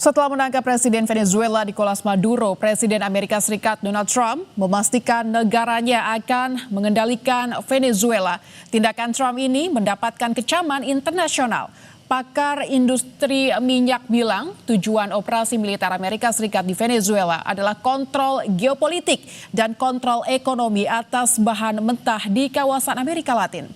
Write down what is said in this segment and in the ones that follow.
Setelah menangkap Presiden Venezuela Nicolas Maduro, Presiden Amerika Serikat Donald Trump memastikan negaranya akan mengendalikan Venezuela. Tindakan Trump ini mendapatkan kecaman internasional. Pakar industri minyak bilang tujuan operasi militer Amerika Serikat di Venezuela adalah kontrol geopolitik dan kontrol ekonomi atas bahan mentah di kawasan Amerika Latin.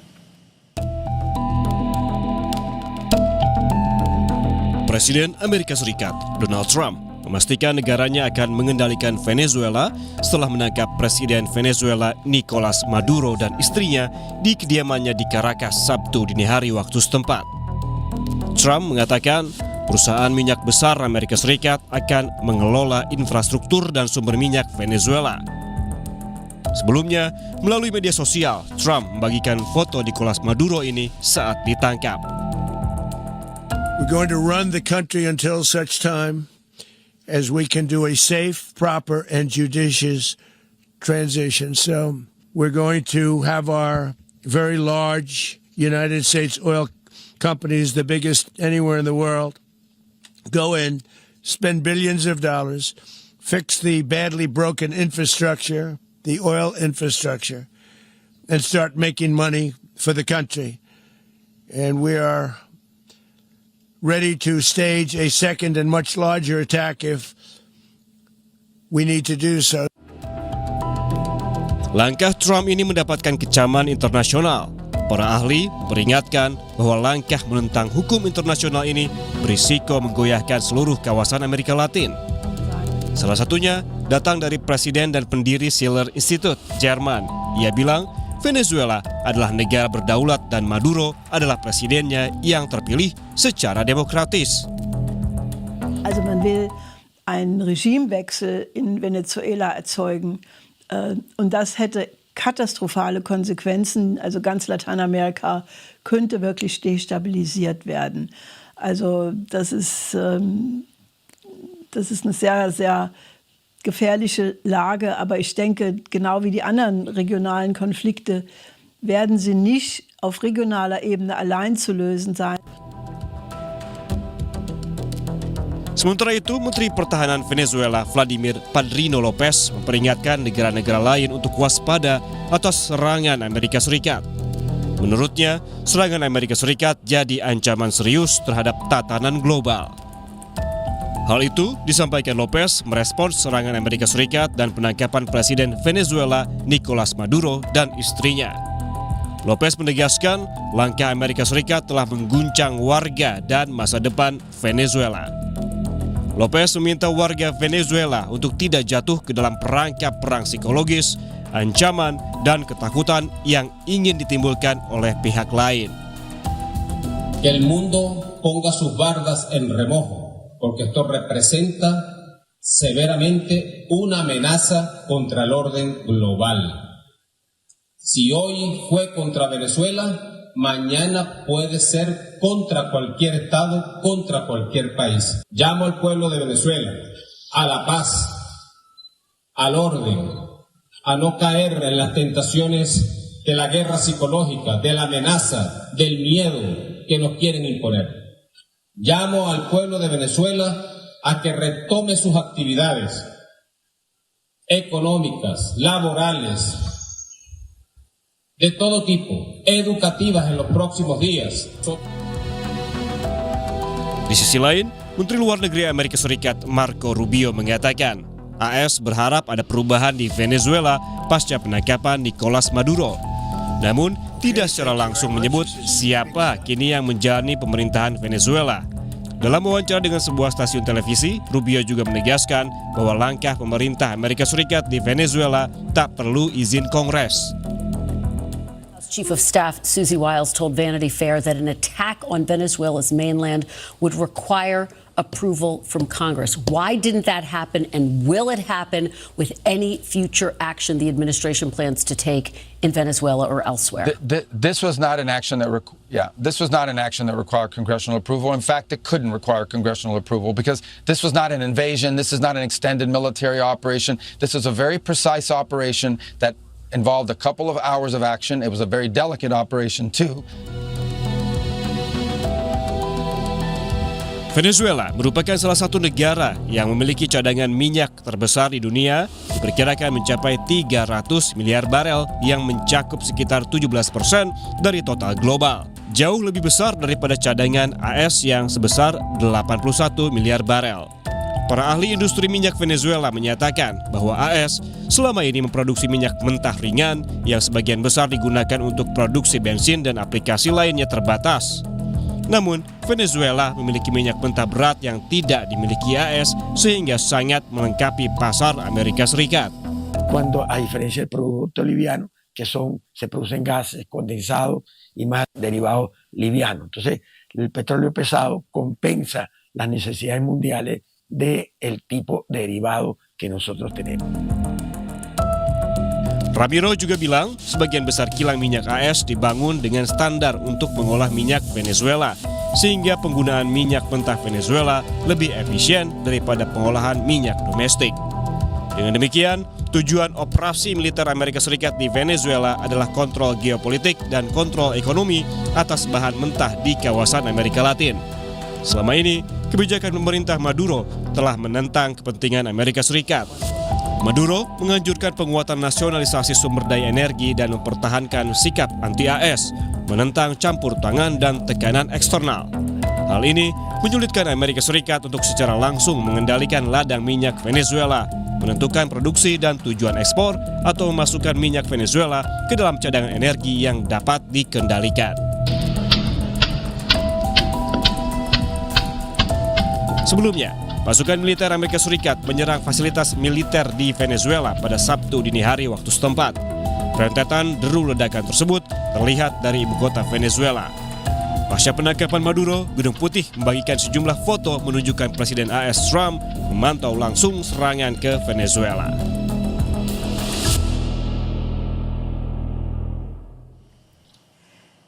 Presiden Amerika Serikat Donald Trump memastikan negaranya akan mengendalikan Venezuela setelah menangkap Presiden Venezuela Nicolas Maduro dan istrinya di kediamannya di Caracas Sabtu dini hari waktu setempat. Trump mengatakan perusahaan minyak besar Amerika Serikat akan mengelola infrastruktur dan sumber minyak Venezuela. Sebelumnya, melalui media sosial, Trump membagikan foto Nicolas Maduro ini saat ditangkap. We're going to run the country until such time as we can do a safe, proper, and judicious transition. So we're going to have our very large United States oil companies, the biggest anywhere in the world, go in, spend billions of dollars, fix the badly broken infrastructure, the oil infrastructure, and start making money for the country. And we are ready to stage a second and much larger attack if we need to do so. Langkah Trump ini mendapatkan kecaman internasional. Para ahli memperingatkan bahwa langkah menentang hukum internasional ini berisiko menggoyahkan seluruh kawasan Amerika Latin. Salah satunya datang dari Presiden dan pendiri Schiller Institute, Jerman. Ia bilang Venezuela adalah negara berdaulat dan Maduro adalah presidennya yang terpilih secara demokratis. Also man will einen Regimewechsel in Venezuela erzeugen und das hätte katastrophale Konsequenzen. Also ganz Lateinamerika könnte wirklich destabilisiert werden. Also das ist eine sehr, sehr gefährliche Lage, aber ich denke, genau wie die anderen regionalen Konflikte werden sie nicht auf regionaler Ebene allein zu lösen sein. Sementara itu, Menteri Pertahanan Venezuela Vladimir Padrino Lopez memperingatkan negara-negara lain untuk waspada atas serangan Amerika Serikat. Menurutnya, serangan Amerika Serikat jadi ancaman serius terhadap tatanan global. Hal itu disampaikan Lopez merespons serangan Amerika Serikat dan penangkapan Presiden Venezuela Nicolas Maduro dan istrinya. Lopez menegaskan langkah Amerika Serikat telah mengguncang warga dan masa depan Venezuela. Lopez meminta warga Venezuela untuk tidak jatuh ke dalam perangkap perang psikologis, ancaman, dan ketakutan yang ingin ditimbulkan oleh pihak lain. Que el mundo ponga sus bardas en remojo. Porque esto representa severamente una amenaza contra el orden global. Si hoy fue contra Venezuela, mañana puede ser contra cualquier Estado, contra cualquier país. Llamo al pueblo de Venezuela a la paz, al orden, a no caer en las tentaciones de la guerra psicológica, de la amenaza, del miedo que nos quieren imponer. Llamo al pueblo de Venezuela a que retome sus actividades económicas, laborales, de todo tipo, educativas en los próximos días. Di sisi lain, Menteri Luar Negeri Amerika Serikat Marco Rubio mengatakan AS berharap ada perubahan di Venezuela pasca penangkapan Nicolas Maduro. Namun, tidak secara langsung menyebut siapa kini yang menjalani pemerintahan Venezuela. Dalam wawancara dengan sebuah stasiun televisi, Rubio juga menegaskan bahwa langkah pemerintah Amerika Serikat di Venezuela tak perlu izin Kongres. Chief of Staff Susie Wiles told Vanity Fair that an attack on Venezuela's mainland would require approval from Congress. Why didn't that happen, and will it happen with any future action the administration plans to take in Venezuela or elsewhere? This was not an action that required congressional approval. In fact, it couldn't require congressional approval because this was not an invasion. This is not an extended military operation. This is a very precise operation that involved a couple of hours of action. It was a very delicate operation too. Venezuela merupakan salah satu negara yang memiliki cadangan minyak terbesar di dunia, diperkirakan mencapai 300 miliar barel yang mencakup sekitar 17% dari total global. Jauh lebih besar daripada cadangan AS yang sebesar 81 miliar barel. Para ahli industri minyak Venezuela menyatakan bahwa AS selama ini memproduksi minyak mentah ringan yang sebagian besar digunakan untuk produksi bensin dan aplikasi lainnya terbatas. Namun, Venezuela memiliki minyak mentah berat yang tidak dimiliki AS sehingga sangat melengkapi pasar Amerika Serikat. Cuando a diferencia del producto liviano, que se producen gases condensados y más derivados livianos. Entonces, el petróleo pesado compensa las necesidades mundiales del tipo de derivado que nosotros tenemos. Ramiro juga bilang sebagian besar kilang minyak AS dibangun dengan standar untuk mengolah minyak Venezuela, sehingga penggunaan minyak mentah Venezuela lebih efisien daripada pengolahan minyak domestik. Dengan demikian, tujuan operasi militer Amerika Serikat di Venezuela adalah kontrol geopolitik dan kontrol ekonomi atas bahan mentah di kawasan Amerika Latin. Selama ini, kebijakan pemerintah Maduro telah menentang kepentingan Amerika Serikat. Maduro menganjurkan penguatan nasionalisasi sumber daya energi dan mempertahankan sikap anti-AS, menentang campur tangan dan tekanan eksternal. Hal ini menyulitkan Amerika Serikat untuk secara langsung mengendalikan ladang minyak Venezuela, menentukan produksi dan tujuan ekspor atau memasukkan minyak Venezuela ke dalam cadangan energi yang dapat dikendalikan. Sebelumnya, pasukan militer Amerika Serikat menyerang fasilitas militer di Venezuela pada Sabtu dini hari waktu setempat. Rentetan deru ledakan tersebut terlihat dari ibu kota Venezuela. Pasca penangkapan Maduro, Gedung Putih membagikan sejumlah foto menunjukkan Presiden AS Trump memantau langsung serangan ke Venezuela.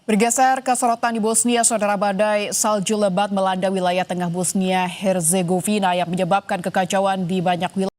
Bergeser ke sorotan di Bosnia, saudara, badai salju lebat melanda wilayah tengah Bosnia Herzegovina yang menyebabkan kekacauan di banyak wilayah.